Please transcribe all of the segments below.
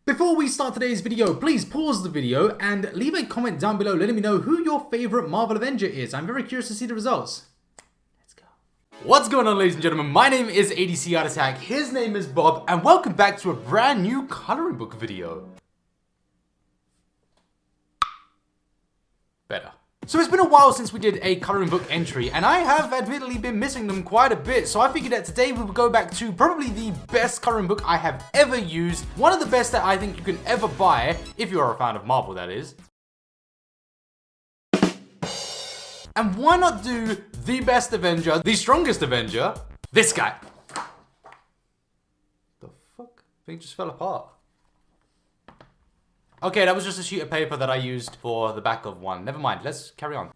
Before we start today's video, please pause the video and leave a comment down below letting me know who your favorite Marvel Avenger is. I'm very curious to see the results. Let's go. What's going on, ladies and gentlemen? My name is ADCArtAttack, his name is Bob, and welcome back to a brand new coloring book video. Better. So it's been a while since we did a coloring book entry, and I have admittedly been missing them quite a bit, so I figured that today we would go back to probably the best coloring book I have ever used, one of the best that I think you can ever buy, if you are a fan of Marvel, that is. And why not do the best Avenger, the strongest Avenger, this guy? The fuck? Thing just fell apart. Okay, that was just a sheet of paper that I used for the back of one. Never mind, let's carry on.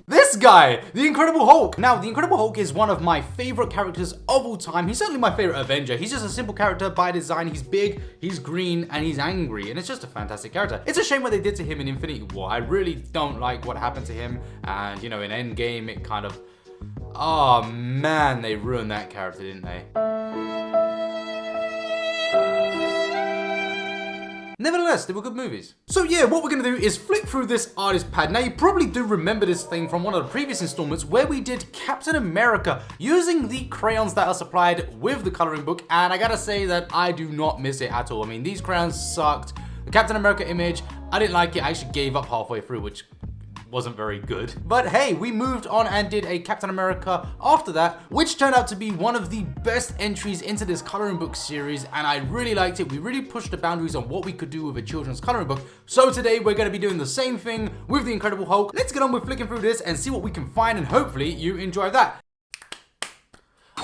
This guy, the Incredible Hulk. Now, the Incredible Hulk is one of my favorite characters of all time. He's certainly my favorite Avenger. He's just a simple character by design. He's big, he's green, and he's angry, and it's just a fantastic character. It's a shame what they did to him in Infinity War. I really don't like what happened to him, and you know, in Endgame, it kind of... Oh man, they ruined that character, didn't they? Nevertheless, they were good movies. So yeah, what we're gonna do is flip through this artist pad. Now you probably do remember this thing from one of the previous installments where we did Captain America using the crayons that are supplied with the coloring book, and I gotta say that I do not miss it at all. I mean, these crayons sucked. The Captain America image, I didn't like it. I actually gave up halfway through, which wasn't very good. But hey, we moved on and did a Captain America after that, which turned out to be one of the best entries into this coloring book series, and I really liked it. We really pushed the boundaries on what we could do with a children's coloring book. So today we're going to be doing the same thing with the Incredible Hulk. Let's get on with flicking through this and see what we can find, and hopefully you enjoy that.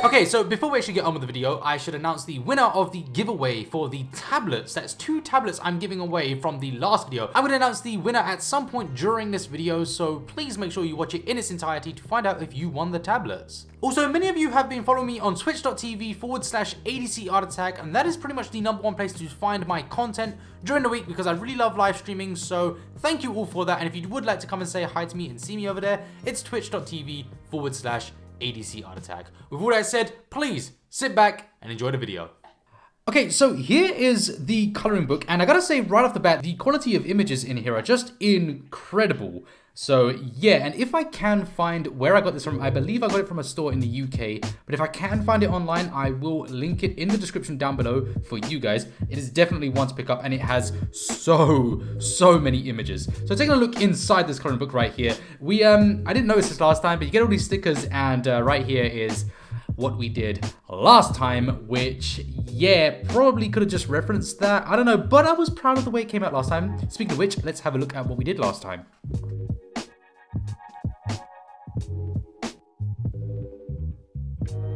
Okay, so before we actually get on with the video, I should announce the winner of the giveaway for the tablets. That's 2 tablets I'm giving away from the last video. I would announce the winner at some point during this video, so please make sure you watch it in its entirety to find out if you won the tablets. Also, many of you have been following me on twitch.tv/ADCArtAttack, and that is pretty much the number 1 place to find my content during the week because I really love live streaming, so thank you all for that. And if you would like to come and say hi to me and see me over there, it's twitch.tv/ADCArtAttack. With all that said, please sit back and enjoy the video. Okay, so here is the coloring book, and I gotta say right off the bat, the quality of images in here are just incredible. So yeah, and if I can find where I got this from, I believe I got it from a store in the UK, but if I can find it online, I will link it in the description down below for you guys. It is definitely one to pick up, and it has so many images. So taking a look inside this coloring book right here, I didn't notice this last time, but you get all these stickers, and right here is what we did last time, which, yeah, probably could have just referenced that. I don't know, but I was proud of the way it came out last time. Speaking of which, let's have a look at what we did last time.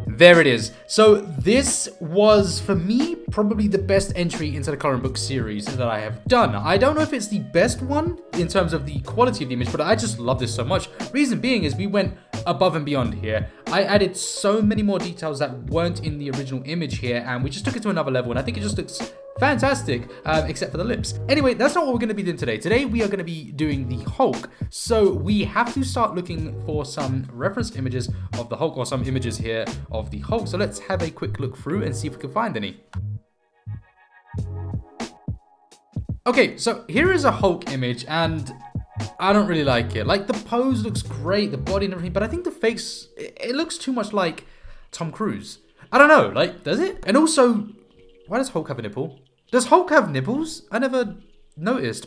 There it is. So this was, for me, probably the best entry into the coloring book series that I have done. I don't know if it's the best one in terms of the quality of the image, but I just love this so much. Reason being is we went above and beyond here. I added so many more details that weren't in the original image here, and we just took it to another level, and I think it just looks fantastic, except for the lips. Anyway, that's not what we're going to be doing today. Today, we are going to be doing the Hulk. So we have to start looking for some reference images of the Hulk, or some images here of the Hulk. So let's have a quick look through and see if we can find any. Okay, so here is a Hulk image, and I don't really like it. Like, the pose looks great, the body and everything, but I think the face, it looks too much like Tom Cruise. I don't know, like, does it? And also, why does Hulk have a nipple? Does Hulk have nipples? I never noticed.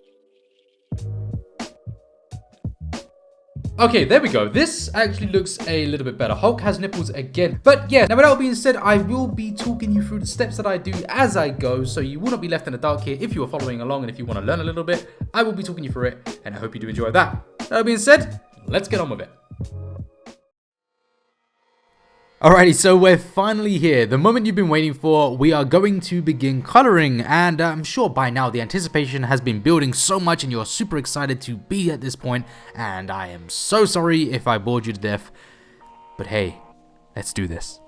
Okay, there we go. This actually looks a little bit better. Hulk has nipples again. But yeah, now with that all being said, I will be talking you through the steps that I do as I go, so you will not be left in the dark here if you are following along, and if you want to learn a little bit, I will be talking you through it, and I hope you do enjoy that. That being said, let's get on with it. Alrighty, so we're finally here. The moment you've been waiting for. We are going to begin coloring, and I'm sure by now the anticipation has been building so much and you're super excited to be at this point, and I am so sorry if I bored you to death, but hey, let's do this.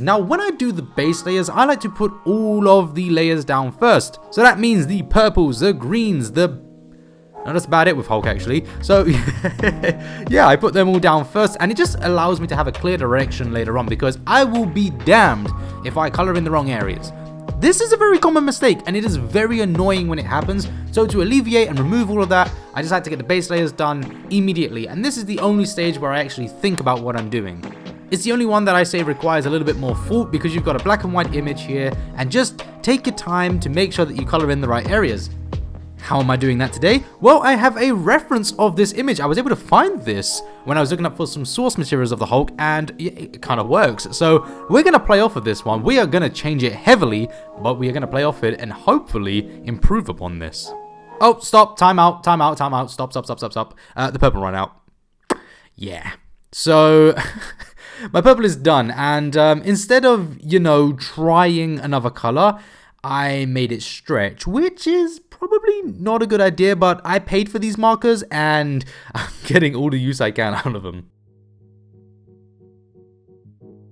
Now, when I do the base layers, I like to put all of the layers down first. So that means the purples, the greens, the No, that's about it with Hulk, actually. So, yeah, I put them all down first, and it just allows me to have a clear direction later on, because I will be damned if I color in the wrong areas. This is a very common mistake, and it is very annoying when it happens. So to alleviate and remove all of that, I just had to get the base layers done immediately, and this is the only stage where I actually think about what I'm doing. It's the only one that I say requires a little bit more thought, because you've got a black and white image here, and just take your time to make sure that you color in the right areas. How am I doing that today? Well, I have a reference of this image. I was able to find this when I was looking up for some source materials of the Hulk, and it kind of works. So we're going to play off of this one. We are going to change it heavily, but we are going to play off it and hopefully improve upon this. Oh, stop. Time out. Time out. Time out. Stop. The purple ran out. Yeah. So my purple is done. And instead of, trying another color, I made it stretch, which is probably not a good idea, but I paid for these markers and I'm getting all the use I can out of them.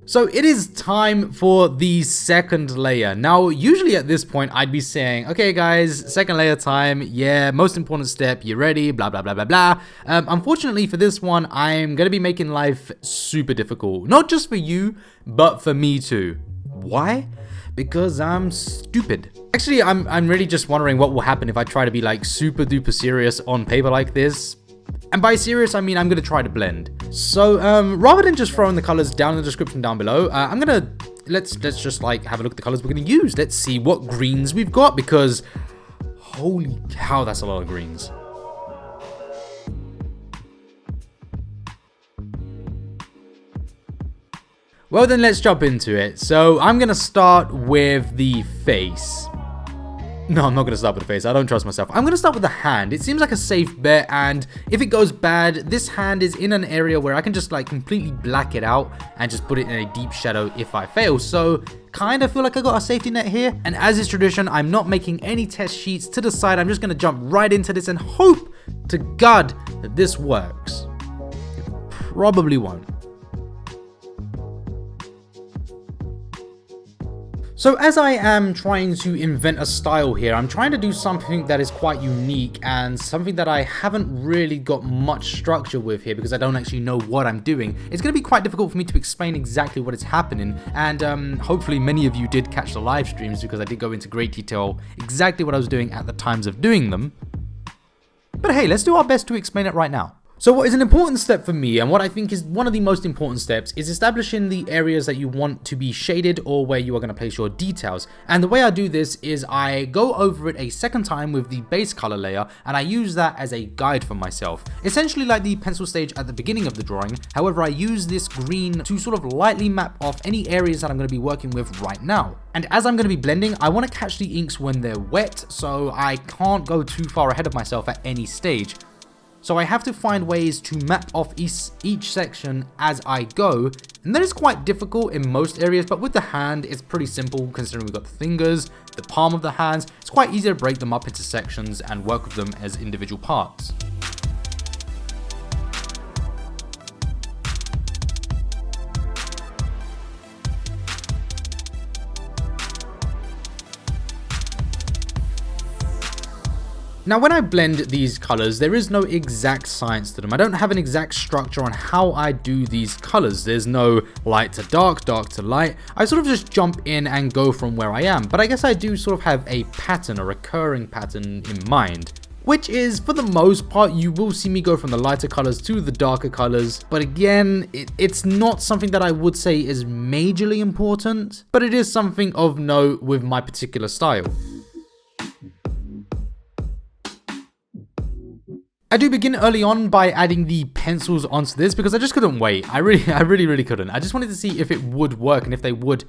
So it is time for the second layer. Now, usually at this point, I'd be saying, okay guys, second layer time, yeah, most important step, you ready, blah, blah, blah, blah, blah. Unfortunately for this one, I'm gonna be making life super difficult. Not just for you, but for me too. Why? Because I'm stupid. Actually, I'm really just wondering what will happen if I try to be like super duper serious on paper like this. And by serious, I mean I'm gonna try to blend. So rather than just throwing the colors down in the description down below, let's just like have a look at the colors we're gonna use. Let's see what greens we've got, because holy cow, that's a lot of greens. Well then, let's jump into it. So I'm gonna start with the face. No, I'm not gonna start with the face. I don't trust myself. I'm gonna start with the hand. It seems like a safe bet, and if it goes bad, this hand is in an area where I can just like completely black it out and just put it in a deep shadow if I fail. So kind of feel like I got a safety net here. And as is tradition, I'm not making any test sheets to the side. I'm just gonna jump right into this and hope to God that this works. It probably won't. So as I am trying to invent a style here, I'm trying to do something that is quite unique and something that I haven't really got much structure with here, because I don't actually know what I'm doing. It's going to be quite difficult for me to explain exactly what is happening, and hopefully many of you did catch the live streams, because I did go into great detail exactly what I was doing at the times of doing them. But hey, let's do our best to explain it right now. So what is an important step for me, and what I think is one of the most important steps, is establishing the areas that you want to be shaded or where you are going to place your details. And the way I do this is I go over it a second time with the base color layer, and I use that as a guide for myself. Essentially like the pencil stage at the beginning of the drawing. However, I use this green to sort of lightly map off any areas that I'm going to be working with right now. And as I'm going to be blending, I want to catch the inks when they're wet, so I can't go too far ahead of myself at any stage. So I have to find ways to map off each section as I go, and that is quite difficult in most areas, but with the hand it's pretty simple considering we've got the fingers, the palm of the hands. It's quite easy to break them up into sections and work with them as individual parts. Now when I blend these colors, there is no exact science to them. I don't have an exact structure on how I do these colors. There's no light to dark, dark to light. I sort of just jump in and go from where I am. But I guess I do sort of have a pattern, a recurring pattern in mind, which is, for the most part, you will see me go from the lighter colors to the darker colors. But again, it's not something that I would say is majorly important, but it is something of note with my particular style. I do begin early on by adding the pencils onto this because I just couldn't wait. I really couldn't. I just wanted to see if it would work and if they would,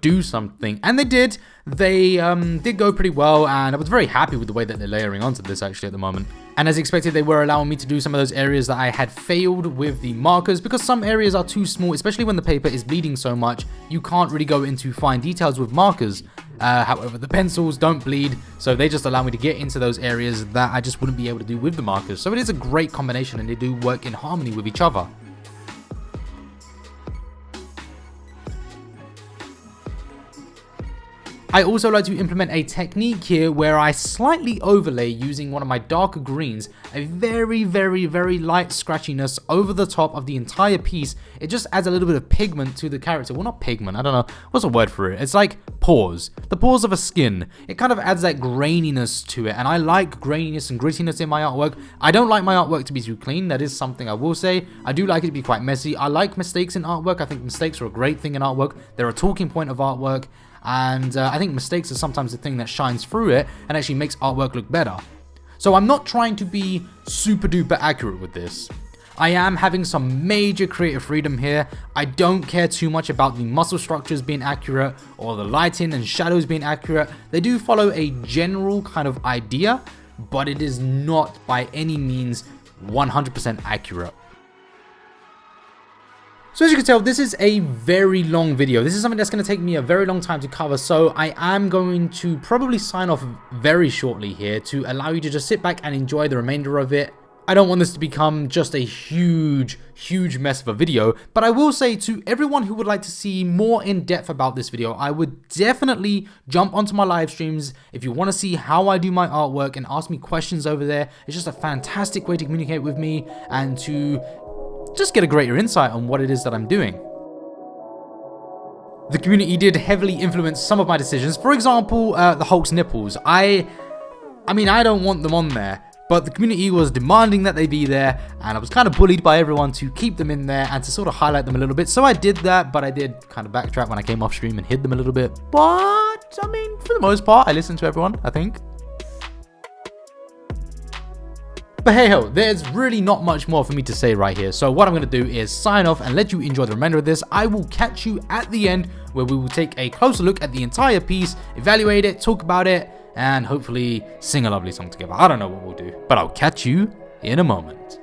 do something. And they did. They did go pretty well, and I was very happy with the way that they're layering onto this actually at the moment. And as expected, they were allowing me to do some of those areas that I had failed with the markers, because some areas are too small, especially when the paper is bleeding so much. You can't really go into fine details with markers. However, the pencils don't bleed, so they just allow me to get into those areas that I just wouldn't be able to do with the markers. So it is a great combination, and they do work in harmony with each other. I also like to implement a technique here where I slightly overlay using one of my darker greens, a very light scratchiness over the top of the entire piece. It just adds a little bit of pigment to the character. Well, not pigment, I don't know, what's the word for it? It's like pores, the pores of a skin. It kind of adds that graininess to it, and I like graininess and grittiness in my artwork. I don't like my artwork to be too clean, that is something I will say. I do like it to be quite messy. I like mistakes in artwork. I think mistakes are a great thing in artwork. They're a talking point of artwork, and I think mistakes are sometimes the thing that shines through it and actually makes artwork look better. So I'm not trying to be super duper accurate with this. I am having some major creative freedom here. I don't care too much about the muscle structures being accurate or the lighting and shadows being accurate. They do follow a general kind of idea, but it is not by any means 100% accurate. So as you can tell, this is a very long video. This is something that's going to take me a very long time to cover, so I am going to probably sign off very shortly here to allow you to just sit back and enjoy the remainder of it. I don't want this to become just a huge mess of a video, but I will say to everyone who would like to see more in depth about this video, I would definitely jump onto my live streams if you want to see how I do my artwork and ask me questions over there. It's just a fantastic way to communicate with me and to just get a greater insight on what it is that I'm doing. The community did heavily influence some of my decisions. For example, the Hulk's nipples. I mean, I don't want them on there, but the community was demanding that they be there, and I was kind of bullied by everyone to keep them in there and to sort of highlight them a little bit. So I did that, but I did kind of backtrack when I came off stream and hid them a little bit. But, I mean, for the most part, I listened to everyone, I think. But hey ho, there's really not much more for me to say right here. So what I'm going to do is sign off and let you enjoy the remainder of this. I will catch you at the end where we will take a closer look at the entire piece, evaluate it, talk about it, and hopefully sing a lovely song together. I don't know what we'll do, but I'll catch you in a moment.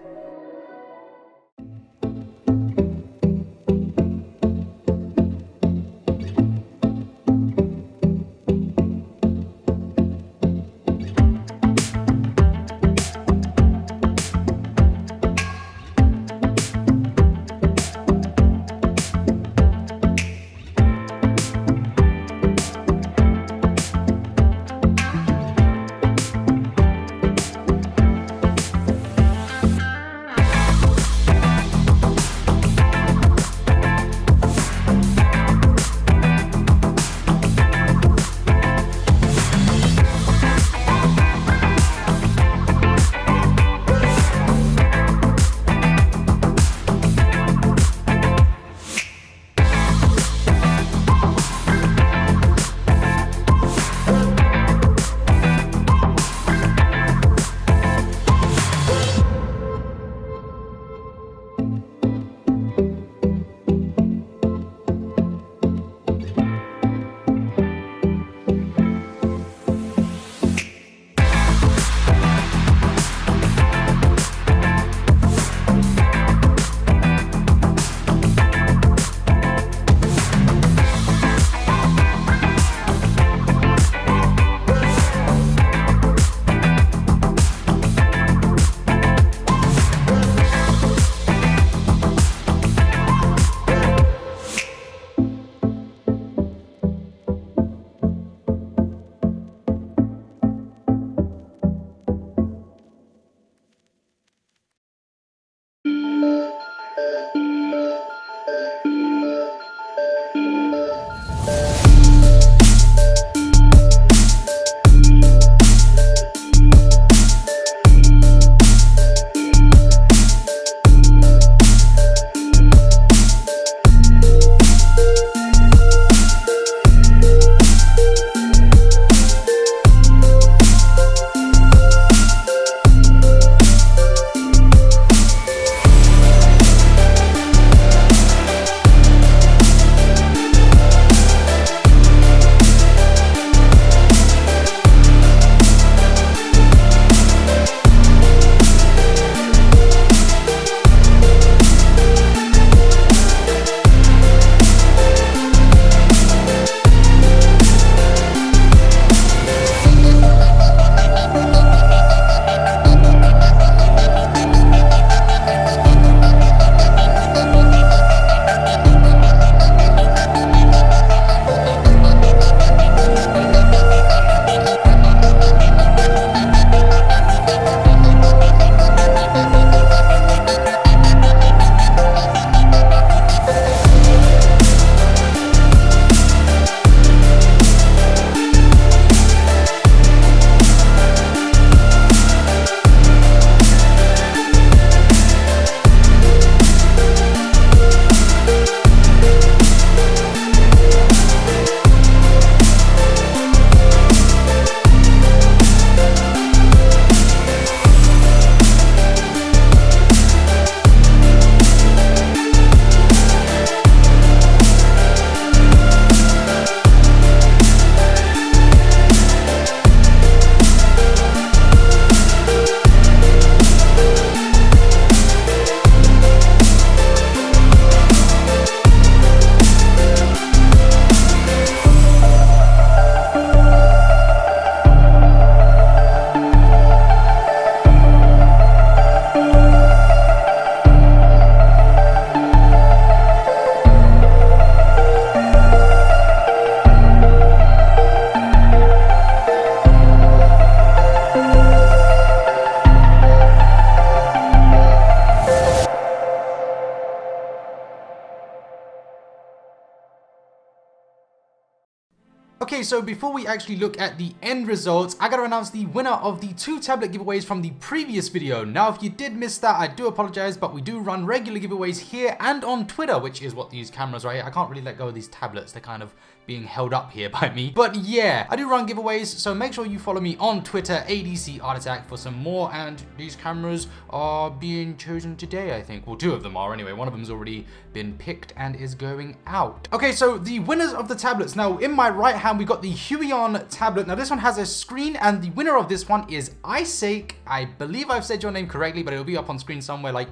Okay, so before we actually look at the end results, I gotta announce the winner of the 2 tablet giveaways from the previous video. Now, if you did miss that, I do apologize, but we do run regular giveaways here and on Twitter, which is what these cameras right here. I can't really let go of these tablets. They're kind of being held up here by me. But yeah, I do run giveaways, so make sure you follow me on Twitter, ADCArtAttack, for some more. And these cameras are being chosen today, I think. Well, 2 of them are anyway. One of them's already been picked and is going out. Okay, so the winners of the tablets. Now, in my right hand, we got the Huion tablet. Now, this one has a screen, and the winner of this one is Isaac. I believe I've said your name correctly, but it'll be up on screen somewhere, like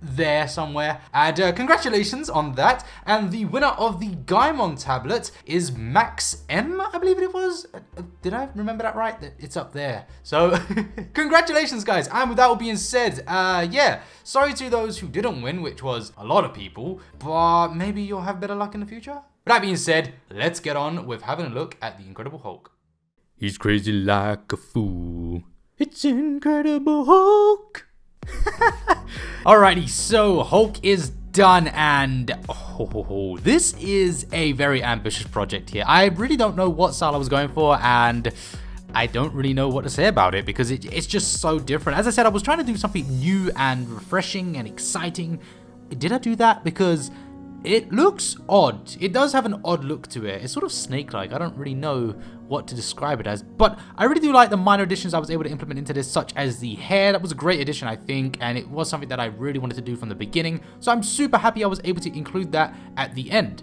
there somewhere. And congratulations on that. And the winner of the Gaimon tablet is Max M, I believe it was. Did I remember that right? It's up there. So congratulations, guys. And with that all being said, yeah, sorry to those who didn't win, which was a lot of people, but maybe you'll have better luck in the future. With that being said, let's get on with having a look at the Incredible Hulk. He's crazy like a fool. It's Incredible Hulk. Alrighty, so Hulk is done, and this is a very ambitious project here. I really don't know what style I was going for, and I don't really know what to say about it because it's just so different. As I said, I was trying to do something new and refreshing and exciting. Did I do that? Because it looks odd. It does have an odd look to it. It's sort of snake-like. I don't really know what to describe it as, but I really do like the minor additions I was able to implement into this, such as the hair. That was a great addition, I think, and it was something that I really wanted to do from the beginning, so I'm super happy I was able to include that at the end.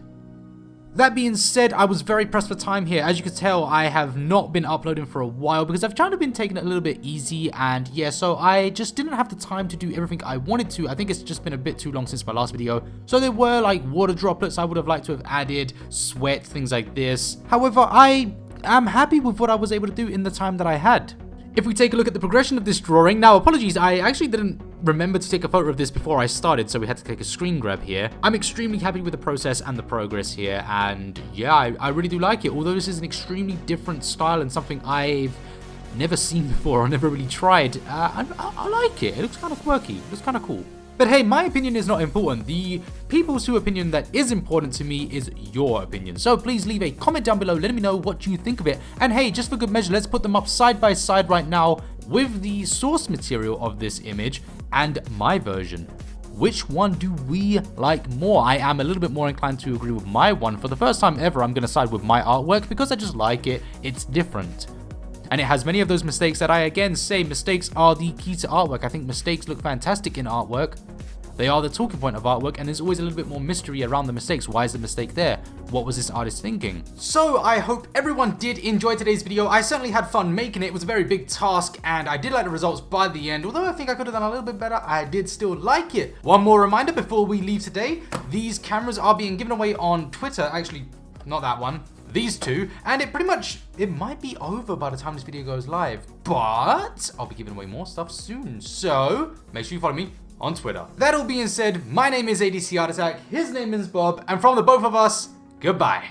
That being said, I was very pressed for time here. As you can tell, I have not been uploading for a while because I've kind of been taking it a little bit easy, and yeah, so I just didn't have the time to do everything I wanted to. I think it's just been a bit too long since my last video. So there were like water droplets I would have liked to have added, sweat, things like this. However, I am happy with what I was able to do in the time that I had. If we take a look at the progression of this drawing, now apologies, I actually didn't remember to take a photo of this before I started, so we had to take a screen grab here. I'm extremely happy with the process and the progress here, and yeah, I really do like it. Although this is an extremely different style and something I've never seen before or never really tried, I like it. It looks kind of quirky. It looks kind of cool. But hey, my opinion is not important. The people's opinion that is important to me is your opinion. So please leave a comment down below letting me know what you think of it. And hey, just for good measure, let's put them up side by side right now with the source material of this image and my version. Which one do we like more? I am a little bit more inclined to agree with my one. For the first time ever, I'm going to side with my artwork because I just like it. It's different. And it has many of those mistakes that I again say mistakes are the key to artwork. I think mistakes look fantastic in artwork. They are the talking point of artwork, and there's always a little bit more mystery around the mistakes. Why is the mistake there? What was this artist thinking? So I hope everyone did enjoy today's video. I certainly had fun making it. It was a very big task, and I did like the results by the end. Although I think I could have done a little bit better, I did still like it. One more reminder before we leave today, these cameras are being given away on Twitter. Actually, not that one. These 2, and it might be over by the time this video goes live, but I'll be giving away more stuff soon, so make sure you follow me on Twitter. That all being said, my name is ADCArtAttack, his name is Bob, and from the both of us, goodbye.